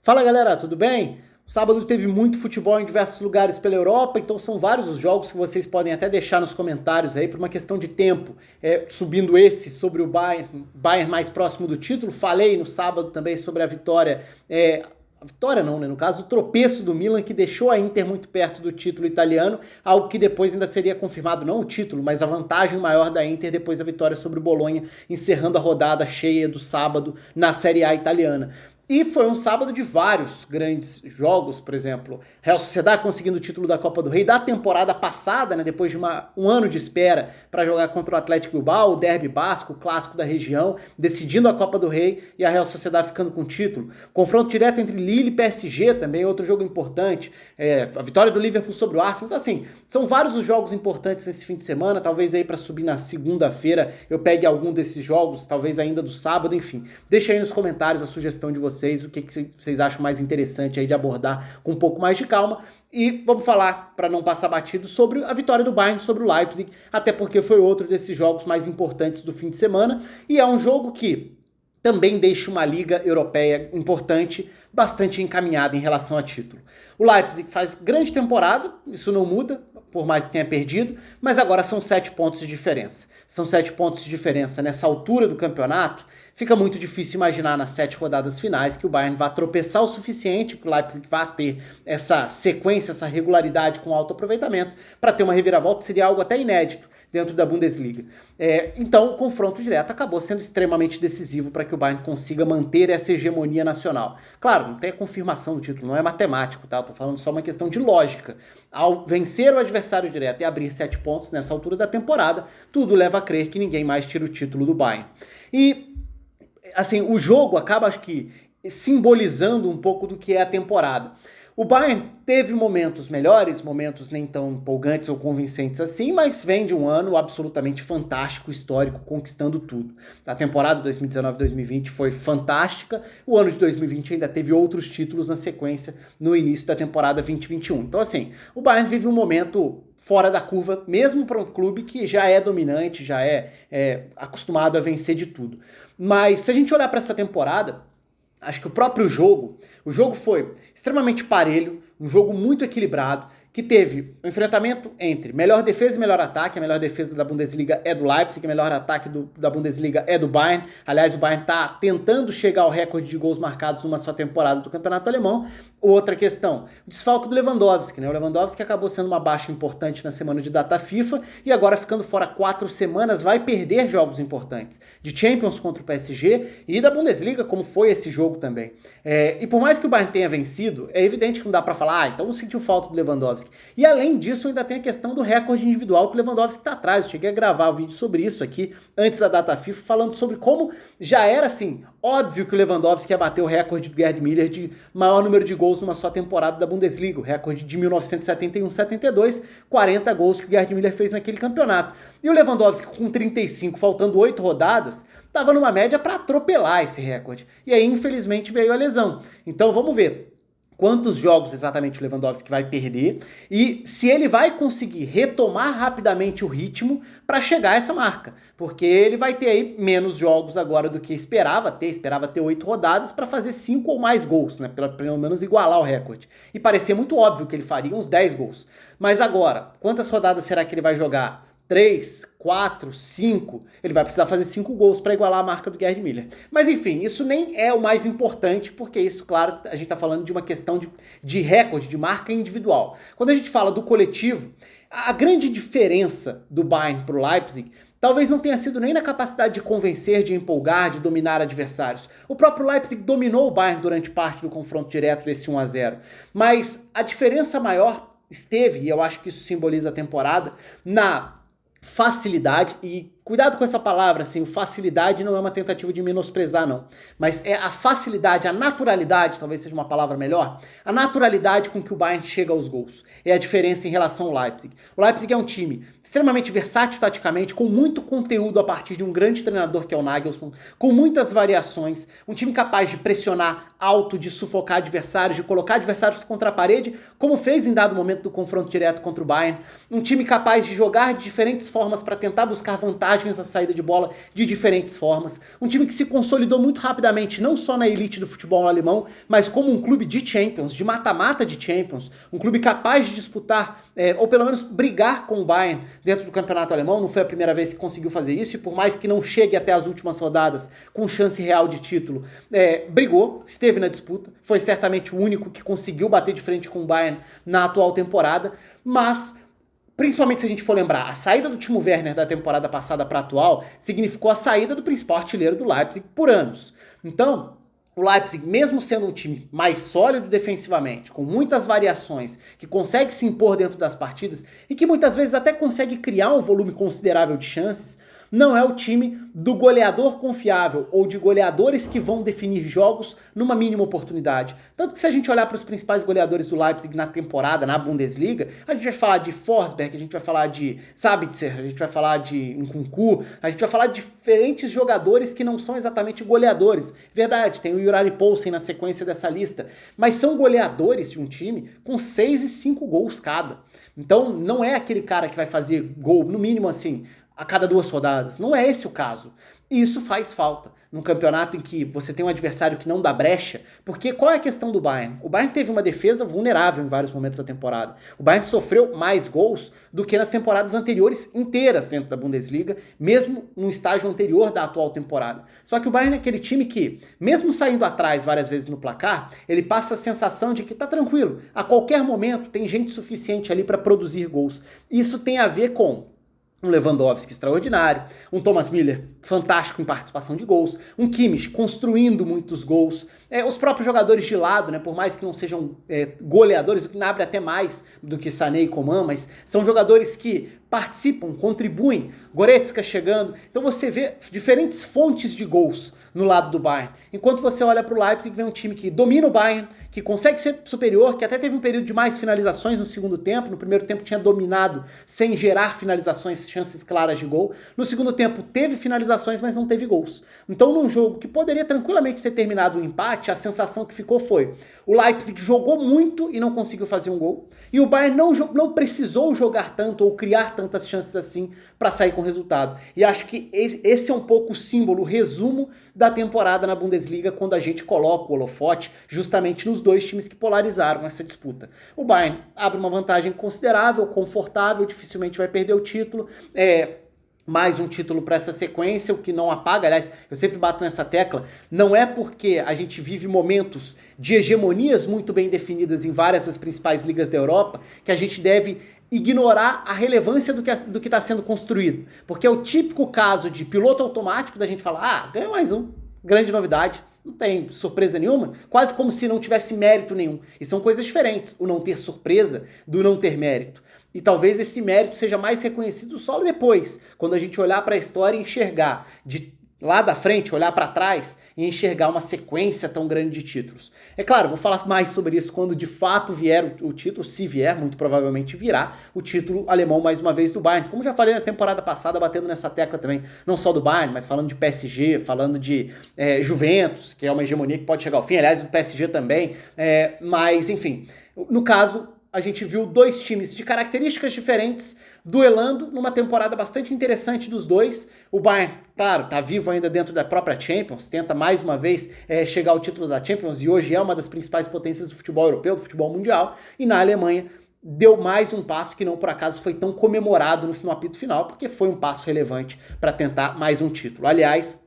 Fala galera, tudo bem? Sábado teve muito futebol em diversos lugares pela Europa, então são vários os jogos que vocês podem até deixar nos comentários aí por uma questão de tempo. Subindo esse sobre o Bayern mais próximo do título, falei no sábado também sobre a vitória, a vitória não, né? No caso, o tropeço do Milan que deixou a Inter muito perto do título italiano, algo que depois ainda seria confirmado, não o título, mas a vantagem maior da Inter depois da vitória sobre o Bolonha, encerrando a rodada cheia do sábado na Série A italiana. E foi um sábado de vários grandes jogos, por exemplo, Real Sociedad conseguindo o título da Copa do Rei da temporada passada, né, depois de um ano de espera para jogar contra o Atlético Bilbao, o derby basco, o clássico da região, decidindo a Copa do Rei e a Real Sociedad ficando com o título. Confronto direto entre Lille e PSG também, outro jogo importante, a vitória do Liverpool sobre o Arsenal. Então assim, são vários os jogos importantes nesse fim de semana, talvez aí para subir na segunda-feira eu pegue algum desses jogos, talvez ainda do sábado, enfim. Deixa aí nos comentários a sugestão de vocês, o que vocês acham mais interessante aí de abordar com um pouco mais de calma. E vamos falar, para não passar batido, sobre a vitória do Bayern sobre o Leipzig, até porque foi outro desses jogos mais importantes do fim de semana, e é um jogo que também deixa uma liga europeia importante, bastante encaminhada em relação a título. O Leipzig faz grande temporada, isso não muda, por mais que tenha perdido, mas agora são 7 pontos de diferença. São 7 pontos de diferença nessa altura do campeonato. Fica muito difícil imaginar nas 7 rodadas finais que o Bayern vá tropeçar o suficiente, que o Leipzig vá ter essa sequência, essa regularidade com alto aproveitamento, para ter uma reviravolta, seria algo até inédito dentro da Bundesliga. Então o confronto direto acabou sendo extremamente decisivo para que o Bayern consiga manter essa hegemonia nacional. Claro, não tem a confirmação do título, não é matemático, tá? Eu tô falando só uma questão de lógica. Ao vencer o adversário direto e abrir 7 pontos nessa altura da temporada, tudo leva a crer que ninguém mais tira o título do Bayern. E assim, o jogo acaba, acho que, simbolizando um pouco do que é a temporada. O Bayern teve momentos melhores, momentos nem tão empolgantes ou convincentes assim, mas vem de um ano absolutamente fantástico, histórico, conquistando tudo. A temporada 2019-2020 foi fantástica, o ano de 2020 ainda teve outros títulos na sequência no início da temporada 2021. Então assim, o Bayern vive um momento fora da curva, mesmo para um clube que já é dominante, já é acostumado a vencer de tudo. Mas se a gente olhar para essa temporada, acho que o próprio jogo, o jogo foi extremamente parelho, um jogo muito equilibrado, que teve um enfrentamento entre melhor defesa e melhor ataque. A melhor defesa da Bundesliga é do Leipzig, o melhor ataque da Bundesliga é do Bayern. Aliás, o Bayern está tentando chegar ao recorde de gols marcados numa só temporada do campeonato alemão. Outra questão, o desfalque do Lewandowski, né? O Lewandowski acabou sendo uma baixa importante na semana de data FIFA e agora ficando fora 4 semanas vai perder jogos importantes de Champions contra o PSG e da Bundesliga, como foi esse jogo também. E por mais que o Bayern tenha vencido, é evidente que não dá para falar, então não sentiu falta do Lewandowski. E além disso, ainda tem a questão do recorde individual que o Lewandowski está atrás. Eu cheguei a gravar um vídeo sobre isso aqui antes da data FIFA, falando sobre como já era assim, óbvio que o Lewandowski ia bater o recorde do Gerd Müller de maior número de gols numa só temporada da Bundesliga, o recorde de 1971-72, 40 gols que o Gerd Müller fez naquele campeonato. E o Lewandowski com 35, faltando 8 rodadas, estava numa média para atropelar esse recorde. E aí, infelizmente, veio a lesão. Então vamos ver quantos jogos exatamente o Lewandowski vai perder e se ele vai conseguir retomar rapidamente o ritmo para chegar a essa marca, porque ele vai ter aí menos jogos agora do que esperava ter 8 rodadas para fazer 5 ou mais gols, né, pelo menos igualar o recorde. E parecia muito óbvio que ele faria uns 10 gols. Mas agora, quantas rodadas será que ele vai jogar? 3, 4, 5, ele vai precisar fazer 5 gols para igualar a marca do Gerd Müller. Mas enfim, isso nem é o mais importante, porque isso, claro, a gente está falando de uma questão de recorde, de marca individual. Quando a gente fala do coletivo, a grande diferença do Bayern para o Leipzig talvez não tenha sido nem na capacidade de convencer, de empolgar, de dominar adversários. O próprio Leipzig dominou o Bayern durante parte do confronto direto desse 1-0, mas a diferença maior esteve, e eu acho que isso simboliza a temporada, na facilidade, e cuidado com essa palavra, assim, facilidade não é uma tentativa de menosprezar, não, mas é a facilidade, a naturalidade, talvez seja uma palavra melhor, a naturalidade com que o Bayern chega aos gols, é a diferença em relação ao Leipzig. O Leipzig é um time extremamente versátil taticamente, com muito conteúdo a partir de um grande treinador que é o Nagelsmann, com muitas variações, um time capaz de pressionar alto, de sufocar adversários, de colocar adversários contra a parede, como fez em dado momento do confronto direto contra o Bayern, um time capaz de jogar de diferentes formas para tentar buscar vantagem vantagens na saída de bola de diferentes formas. Um time que se consolidou muito rapidamente, não só na elite do futebol alemão, mas como um clube de Champions, de mata-mata de Champions, um clube capaz de disputar, ou pelo menos brigar com o Bayern dentro do campeonato alemão. Não foi a primeira vez que conseguiu fazer isso, e por mais que não chegue até as últimas rodadas com chance real de título, brigou, esteve na disputa, foi certamente o único que conseguiu bater de frente com o Bayern na atual temporada, mas principalmente se a gente for lembrar, a saída do Timo Werner da temporada passada para a atual significou a saída do principal artilheiro do Leipzig por anos. Então, o Leipzig, mesmo sendo um time mais sólido defensivamente, com muitas variações, que consegue se impor dentro das partidas e que muitas vezes até consegue criar um volume considerável de chances, não é o time do goleador confiável ou de goleadores que vão definir jogos numa mínima oportunidade. Tanto que se a gente olhar para os principais goleadores do Leipzig na temporada, na Bundesliga, a gente vai falar de Forsberg, a gente vai falar de Sabitzer, a gente vai falar de Nkunku, a gente vai falar de diferentes jogadores que não são exatamente goleadores. Verdade, tem o Juraj Poulsen na sequência dessa lista, mas são goleadores de um time com 6 e 5 gols cada. Então não é aquele cara que vai fazer gol, no mínimo assim, a cada 2 rodadas. Não é esse o caso. E isso faz falta num campeonato em que você tem um adversário que não dá brecha, porque qual é a questão do Bayern? O Bayern teve uma defesa vulnerável em vários momentos da temporada. O Bayern sofreu mais gols do que nas temporadas anteriores inteiras dentro da Bundesliga, mesmo no estágio anterior da atual temporada. Só que o Bayern é aquele time que, mesmo saindo atrás várias vezes no placar, ele passa a sensação de que tá tranquilo, a qualquer momento tem gente suficiente ali para produzir gols. Isso tem a ver com um Lewandowski extraordinário, um Thomas Müller fantástico em participação de gols, um Kimmich construindo muitos gols, os próprios jogadores de lado, né, por mais que não sejam goleadores, o Gnabry até mais do que Sané e Coman, mas são jogadores que participam, contribuem, Goretzka chegando, então você vê diferentes fontes de gols no lado do Bayern, enquanto você olha para o Leipzig, vem um time que domina o Bayern, que consegue ser superior, que até teve um período de mais finalizações no segundo tempo, no primeiro tempo tinha dominado sem gerar finalizações, chances claras de gol, no segundo tempo teve finalizações, mas não teve gols. Então num jogo que poderia tranquilamente ter terminado um empate, a sensação que ficou foi, o Leipzig jogou muito e não conseguiu fazer um gol, e o Bayern não precisou jogar tanto ou criar tantas chances assim para sair com resultado. E acho que esse é um pouco o símbolo, o resumo da temporada na Bundesliga, quando a gente coloca o holofote justamente nos dois times que polarizaram essa disputa. O Bayern abre uma vantagem considerável, confortável, dificilmente vai perder o título, mais um título para essa sequência, o que não apaga, aliás, eu sempre bato nessa tecla, não é porque a gente vive momentos de hegemonias muito bem definidas em várias das principais ligas da Europa, que a gente deve ignorar a relevância do que está sendo construído. Porque é o típico caso de piloto automático da gente falar, ganha mais um, grande novidade, não tem surpresa nenhuma, quase como se não tivesse mérito nenhum. E são coisas diferentes, o não ter surpresa do não ter mérito. E talvez esse mérito seja mais reconhecido só depois, quando a gente olhar para a história e enxergar de lá da frente, olhar para trás e enxergar uma sequência tão grande de títulos. É claro, vou falar mais sobre isso quando de fato vier o título, se vier, muito provavelmente virá o título alemão mais uma vez do Bayern. Como já falei na temporada passada, batendo nessa tecla também, não só do Bayern, mas falando de PSG, falando de Juventus, que é uma hegemonia que pode chegar ao fim, aliás, do PSG também, mas enfim, no caso, a gente viu dois times de características diferentes duelando numa temporada bastante interessante dos dois. O Bayern, claro, tá vivo ainda dentro da própria Champions, tenta mais uma vez chegar ao título da Champions e hoje é uma das principais potências do futebol europeu, do futebol mundial, e na Alemanha deu mais um passo que não por acaso foi tão comemorado no apito final, porque foi um passo relevante para tentar mais um título. Aliás,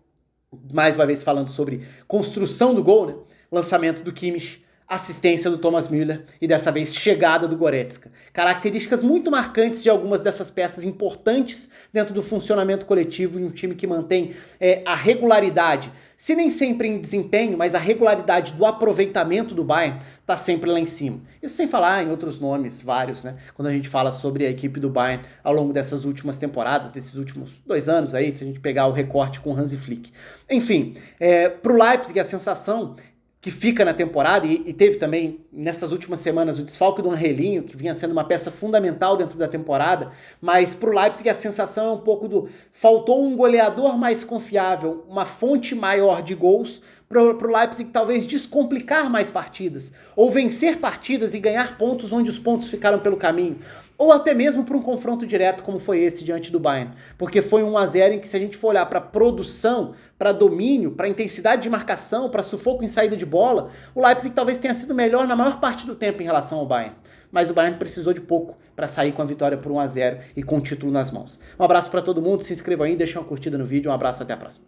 mais uma vez falando sobre construção do gol, né? Lançamento do Kimmich, assistência do Thomas Müller e dessa vez chegada do Goretzka. Características muito marcantes de algumas dessas peças importantes dentro do funcionamento coletivo em um time que mantém a regularidade, se nem sempre em desempenho, mas a regularidade do aproveitamento do Bayern está sempre lá em cima. Isso sem falar em outros nomes, vários, né? Quando a gente fala sobre a equipe do Bayern ao longo dessas últimas temporadas, desses últimos 2 anos aí, se a gente pegar o recorte com Hansi Flick. Enfim, pro Leipzig a sensação que fica na temporada, e teve também nessas últimas semanas o desfalque do Angelinho, que vinha sendo uma peça fundamental dentro da temporada, mas pro Leipzig a sensação é um pouco faltou um goleador mais confiável, uma fonte maior de gols, pro Leipzig talvez descomplicar mais partidas, ou vencer partidas e ganhar pontos onde os pontos ficaram pelo caminho. ou até mesmo para um confronto direto como foi esse diante do Bayern, porque foi um 1-0 em que, se a gente for olhar para produção, para domínio, para intensidade de marcação, para sufoco em saída de bola, o Leipzig talvez tenha sido melhor na maior parte do tempo em relação ao Bayern, mas o Bayern precisou de pouco para sair com a vitória por 1-0 e com o título nas mãos. Um abraço para todo mundo, se inscreva aí, deixa uma curtida no vídeo, um abraço, até a próxima.